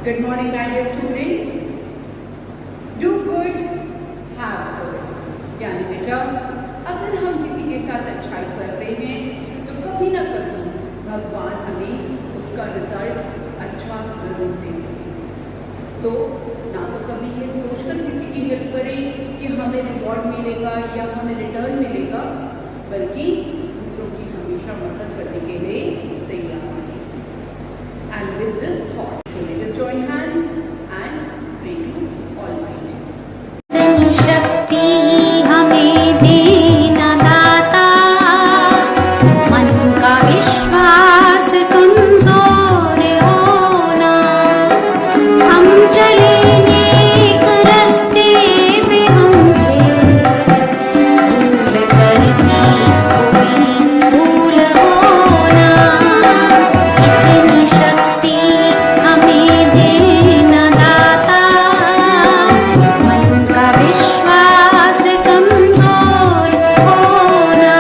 Good morning, my dear students. Do good, have good. यानी बेटा अगर हम किसी के साथ अच्छाई करते हैं तो कभी ना कभी भगवान हमें उसका रिजल्ट अच्छा जरूर देंगे। तो ना तो कभी ये सोचकर किसी की हेल्प करें कि हमें रिवॉर्ड मिलेगा या हमें रिटर्न मिलेगा, बल्कि दूसरों की हमेशा मदद करने के लिए तैयार रहें। And with this thought, let us join hands and pray to Almighty. शक्ति हमें देना दाता, मन का विश्वास कमजोर होना, हम चले नेक रास्ते पे हमसे भूल करके कोई भूल होना। इतनी शक्ति हमें देना दाता, मन का विश्वास कमजोर होना।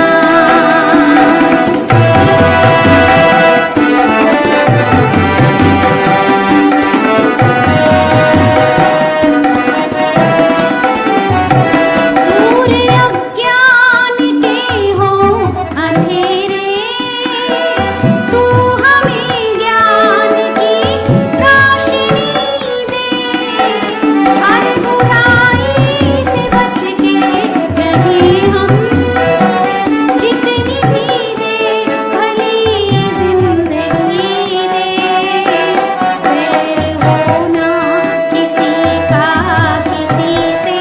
दूर अज्ञान के हो अंधेरे, तू हमें ज्ञान की रोशनी दे। हर बुराई से बच के रहे हम, जितनी भी दे भली जिंदगी दे। वैर होना किसी का किसी से,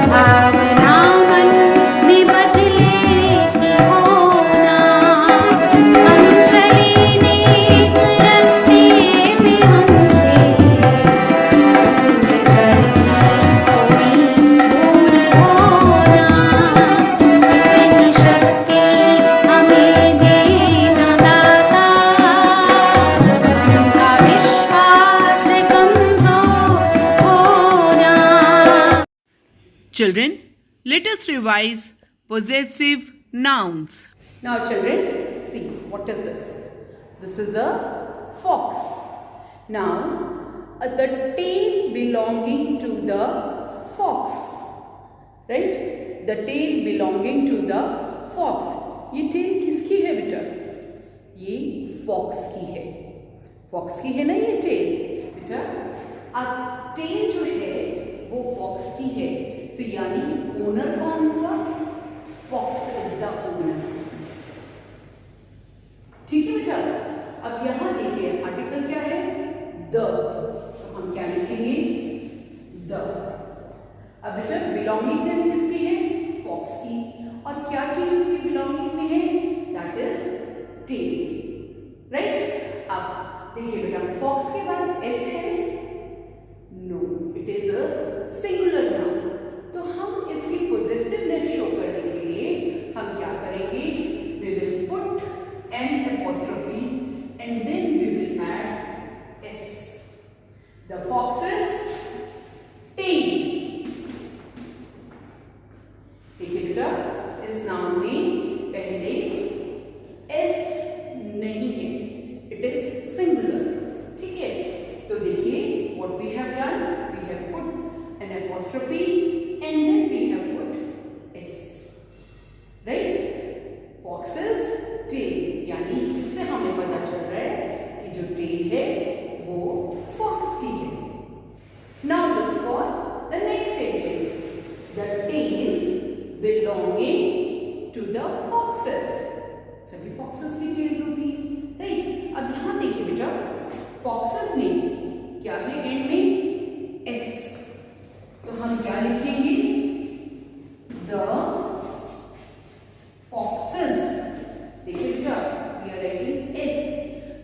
भावना मन में बदले की होना। हम चले नेक रास्ते में हमसे भूल करके कोई भूल होना। इतनी शक्ति हमें देना दाता, मन का विश्वास कमजोर होना। Children, let us revise possessive nouns. Now children, see what is this? This is a fox. Now the tail belonging to the fox, right? The tail belonging to the fox. ये tail किसकी है बेटा? ये fox की है। fox की है ना ये tail बेटा? अब tail जो है वो fox की है, तो यानी ओनर कौन हुआ? fox is the owner. ठीक है बेटा? अब यहां देखिए आर्टिकल क्या है? द। तो हम क्या लिखेंगे? द। अब बेटा बिलोंगिंगनेस किसकी है? फॉक्स की। और क्या चीज उसकी बिलोंगिंग में है? That is tail, right? अब देखिए बेटा फॉक्स के बाद एस है? No, it is a singular noun. तो हम इसकी पोजेसिवनेस शो करने के लिए हम क्या करेंगे? We will put an apostrophe and then we will add s. The fox's tail. देखिए बेटा इस नाउन में पहले s नहीं है, it is singular, ठीक है? तो देखिए what we have done, we have put an apostrophe and then we have put s, right? Fox's tail, यानी इससे हमें पता चल रहा है कि जो टेल है वो फॉक्स की है। Now look for the next sentence. The tails belonging to the foxes. सभी foxes की tails होती है, राइट? अब यहाँ देखिए बेटा foxes में क्या है एंड में? s। तो हम क्या लिखेंगे? The foxes। देखिए बेटा we are writing s,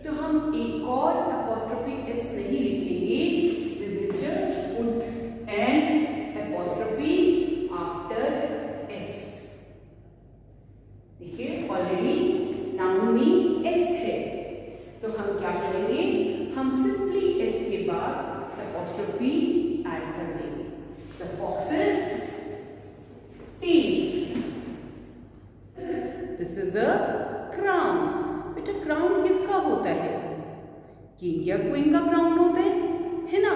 तो हम एक और apostrophe s नहीं लिखेंगे, we will just put an apostrophe after s। देखिए ऑलरेडी नाउन में s है, तो हम क्या करेंगे? हम सिंपली s के बाद का क्राउन होता है ना।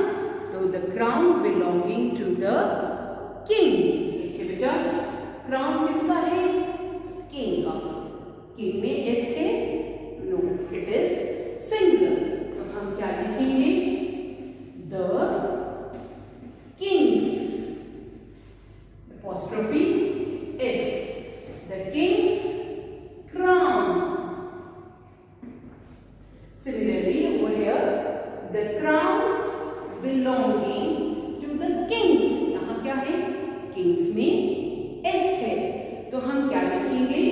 तो the crown belonging to the king. देखिए बेटा, क्राउन किसका है? किंग का। किंग में एस है? No, it is singular. तो हम क्या लिखेंगे? The king's apostrophe s, the king's crown. Similarly, over here, the crowns belonging to the kings. यहाँ क्या है? kings में s है, तो हम क्या लिखेंगे?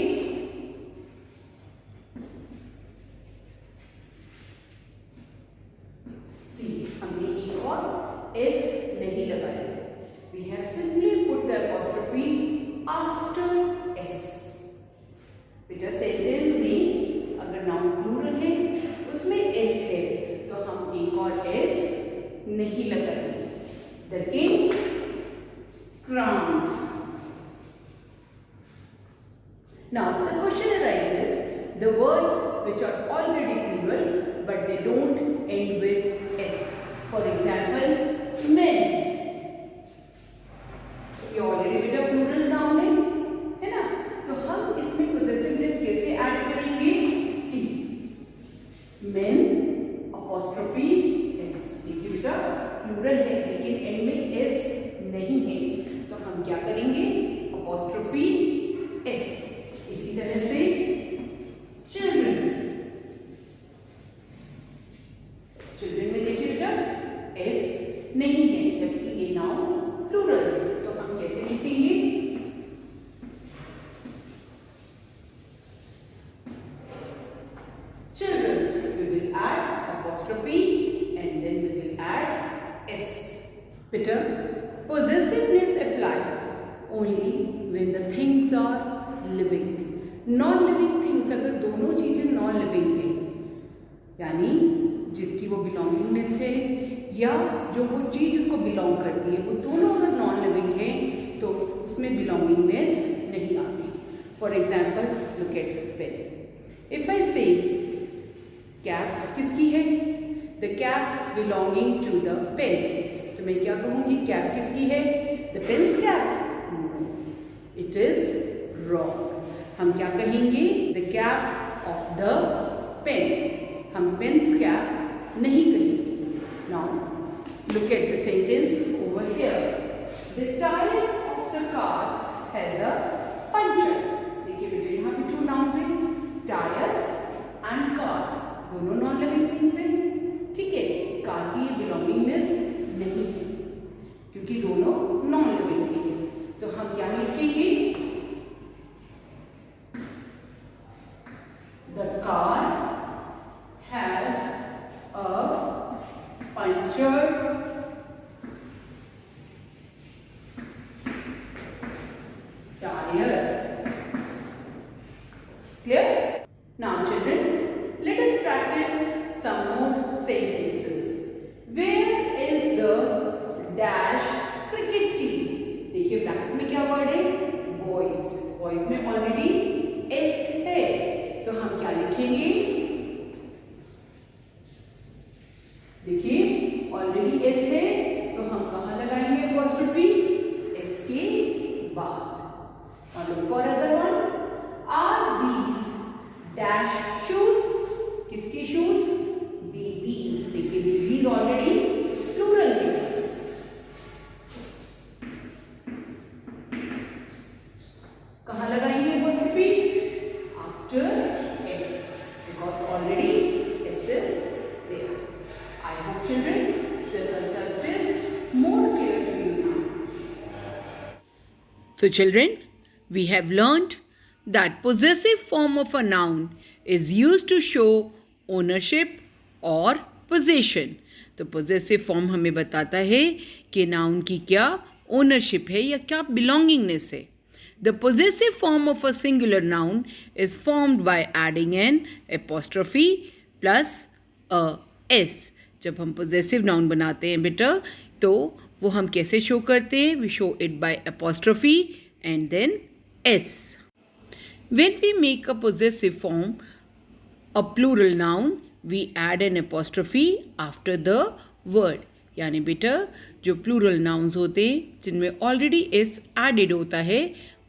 हमने एक और s नहीं लगाया। We have simply put the apostrophe after s. बेटा सेंटेंस में अगर नाउन प्लूरल है उसमें s है, तो हम एक और s नहीं लगाएंगे। The king's crowns. Now the question arises: the words which are already plural but they don't end with s. For example, men. ये ऑलरेडी बेटा प्लूरल नाउन है ना, तो हम इसमें पोजेसिवनेस कैसे ऐड करेंगे? सी, मेन अपॉस्ट्रोफी एस। देखिए बेटा, प्लूरल है लेकिन एंड में एस नहीं है, तो हम क्या करेंगे? Apostrophe S. इसी तरह से चिल्ड्रन, चिल्ड्रन में देखिए बेटा एस नहीं है जबकि ये नाउन प्लूरल है, तो हम कैसे लिखेंगे? Children's. We will add apostrophe and then we will add s. Better, possessiveness applies only when the things are living. Non-living things, अगर दोनों चीजें non-living है, यानी जिसकी वो बिलोंगिंगनेस है या जो वो चीज उसको बिलोंग करती है, वो दोनों अगर नॉन लिविंग है तो उसमें बिलोंगिंगनेस नहीं आती। For example, look at this pen. If I say cap किसकी है? The cap belonging to the pen, तो मैं क्या कहूंगी? कैप किसकी है? The pen's cap? No, it is wrong. हम क्या कहेंगे? The cap of the pen. हम पेन्स कैप नहीं कहेंगे। Now, look at the sentence over here. The tire of the car has a puncture. देखिए बेटे, यहाँ पे two nouns हैं, tire and car, दोनों नॉन लिविंग थिंग्स हैं। ठीक है, कार की बिलोंगिंगनेस नहीं है क्योंकि दोनों नॉन लिविंग थिंग है, तो हम क्या लिखेंगे? The car has a punctured tire. Clear? Now children, let us practice some more sentences. Where is the dash cricket team? देखिए ब्रैकेट में क्या वर्ड है? बॉयज। बॉयज में ऑलरेडी एस है, तो हम क्या लिखेंगे? देखिए ऑलरेडी एस है, तो हम कहाँ लगाएंगे अपॉस्ट्रोफी? एस के बाद। और look for other one. Are these dash shoes? किसके शूज? बेबीज। देखिए बेबीज ऑलरेडी प्लूरल है, कहाँ लगाएंगे apostrophe? After S, because already S is there. I hope children the concept is more clear to you now. So children, we have learnt that possessive form of a noun is used to show ownership or possession. तो possessive form हमें बताता है कि noun की क्या ownership है या क्या belongingness है. The possessive form of a singular noun is formed by adding an apostrophe plus a s. जब हम possessive noun बनाते हैं बेटा, तो वो हम कैसे शो करते हैं? We show it by apostrophe and then s. When we make a possessive form a plural noun, we add an apostrophe after the word. यानी बेटा जो प्लूरल नाउन्स होते हैं जिनमें ऑलरेडी एस एडेड होता है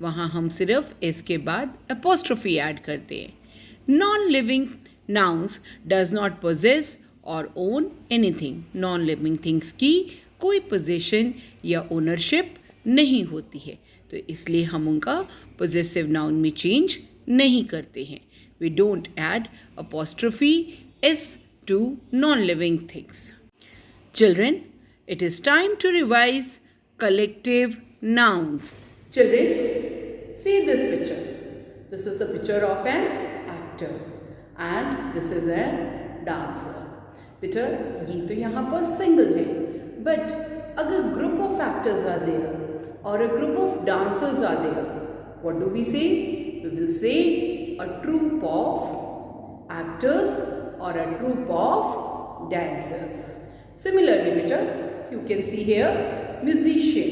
वहाँ हम सिर्फ एस के बाद apostrophe ऐड करते हैं. Non living nouns does not possess और own anything. Non living things की कोई पोजेशन या ओनरशिप नहीं होती है, तो इसलिए हम उनका पोजेसिव नाउन में चेंज नहीं करते हैं. We don't add apostrophe s to non-living things. Children, it is time to revise collective nouns. Children, see this picture. This is a picture of an actor and this is a dancer. बेटा ये तो यहाँ पर single है, but अगर group of actors are there और a group of dancers are there, what do we say? We will say a troupe of actors or a troupe of dancers. Similarly, beta, you can see here musician.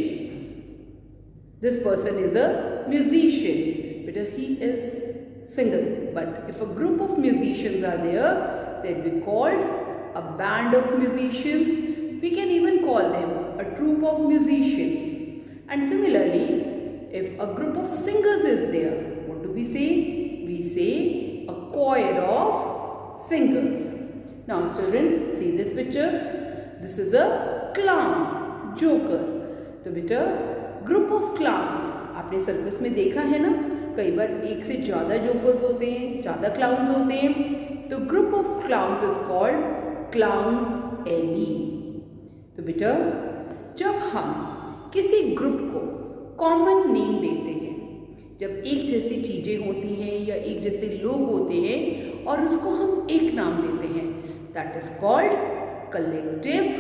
This person is a musician. Beta, he is single. But if a group of musicians are there, then we called a band of musicians. We can even call them a troupe of musicians. And similarly, if a group of singers is there, what do we say? We say a choir of singers. Now children, see this picture. This is a clown, joker. तो बेटा group of clowns आपने circus में देखा है ना, कई बार एक से ज़्यादा जोकर्स होते हैं, ज़्यादा क्लाउन्स होते हैं, तो group of clowns is called clown alley. तो बेटा जब हम किसी ग्रुप को कॉमन नेम देते हैं, जब एक जैसी चीज़ें होती हैं या एक जैसे लोग होते हैं और उसको हम एक नाम देते हैं, that is called collective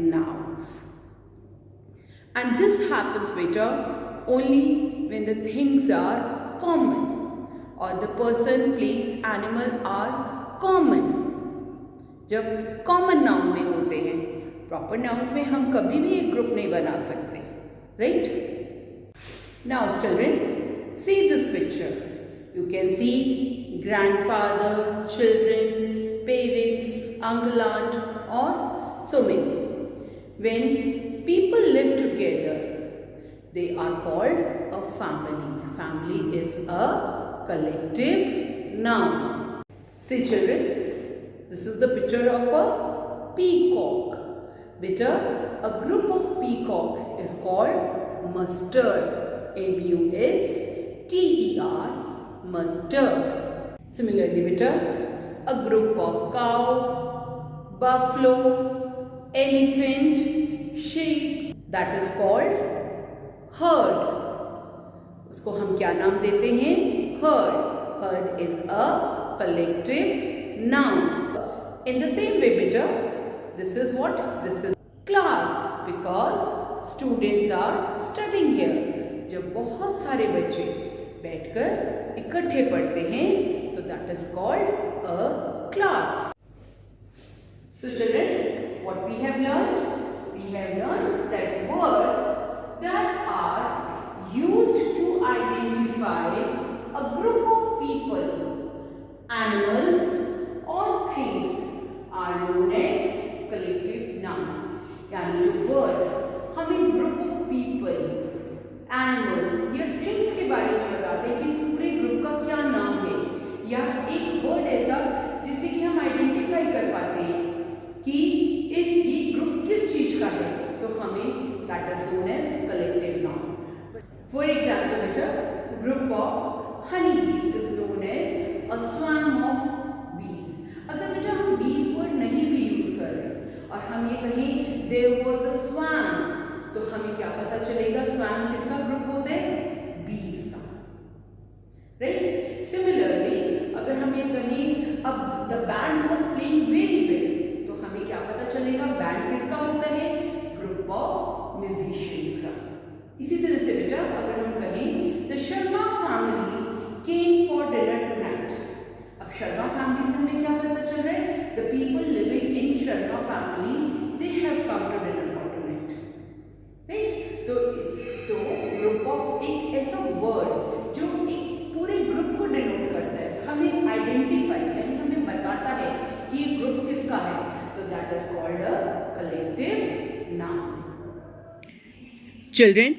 nouns. And this happens better only when the things are common or the person, place, animal are common. जब common noun में होते हैं, proper nouns में हम कभी भी एक group नहीं बना सकते, right? Now children, see this picture. You can see grandfather, children, parents, uncle, aunt, or so many. When people live together, they are called a family. Family is a collective noun. See children, this is the picture of a peacock. Beta, a group of peacock is called mustard. M-U-S-T-E-R, mustard. Similarly, beta, a group of cow, buffalo, elephant, sheep, that is called herd. उसको हम क्या नाम देते हैं? Herd. Herd is a collective noun. In the same way, beta, this is what? This is class because students are studying here. जब बहुत सारे बच्चे बैठकर इकट्ठे पढ़ते हैं तो that is called a class. So children, what we have learned? We have learned that words that are used to identify a group of people, animals or things are known as collective nouns. यानी जो words हमें group of people, animals या things के बारे में बताते हैं कि इस पूरे ग्रुप का क्या नाम है, या एक वर्ड ऐसा जिससे कि हम आइडेंटिफाई कर पाते हैं कि ये ग्रुप किस चीज का है, तो हमें that is known as collective noun. For example बेटा, group of honey bees is known as a swarm of bees. अगर बेटा हम बीज वर्ड नहीं भी यूज कर रहे और हम ये कहें देयर वाज अ स्वार्म, तो हमें क्या पता चलेगा स्वार्म किसका ग्रुप होता है? बीज का, राइट? सिमिलरली अगर हम ये कहें अब the band was playing very well, तो हमें क्या पता चलेगा बैंड किसका होता है? ग्रुप ऑफ म्यूजिशियंस का. इसी तरह से बेटा अगर हम कहें the Sharma family came for dinner tonight, अब शर्मा फैमिली से हमें क्या पता चल रहा है? The people living in Sharma family they have come to dinner for tonight, right? तो ग्रुप ऑफ एक ऐसा वर्ड जो एक पूरे ग्रुप को डिनोट करता है, हमें आइडेंटिफाई यानी हमें बताता है कि ये ग्रुप हिस्सा है, तो that is called a collective noun. Children,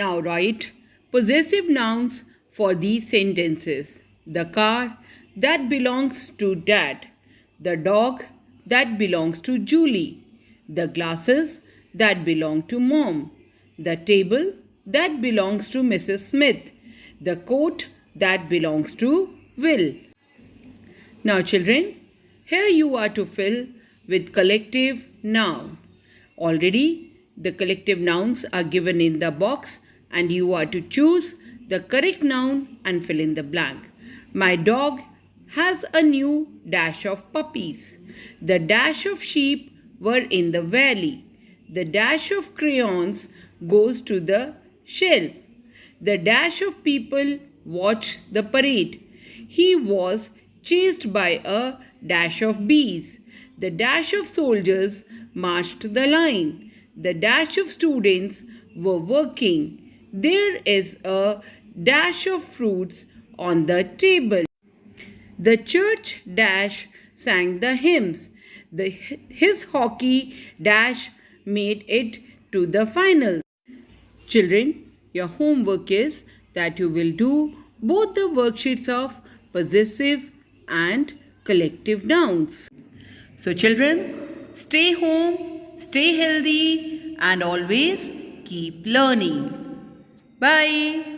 now write possessive nouns for these sentences. The car that belongs to Dad. The dog that belongs to Julie. The glasses that belong to Mom. The table that belongs to Mrs. Smith. The coat that belongs to Will. Now children, here you are to fill with collective noun. Already the collective nouns are given in the box and you are to choose the correct noun and fill in the blank. My dog has a new dash of puppies. The dash of sheep were in the valley. The dash of crayons goes to the shelf. The dash of people watched the parade. He was chased by a dash of bees. The dash of soldiers marched the line. The dash of students were working. There is a dash of fruits on the table. The church dash sang the hymns. His hockey dash made it to the finals. Children, your homework is that you will do both the worksheets of possessive and collective nouns. So children, stay home, stay healthy and always keep learning. Bye.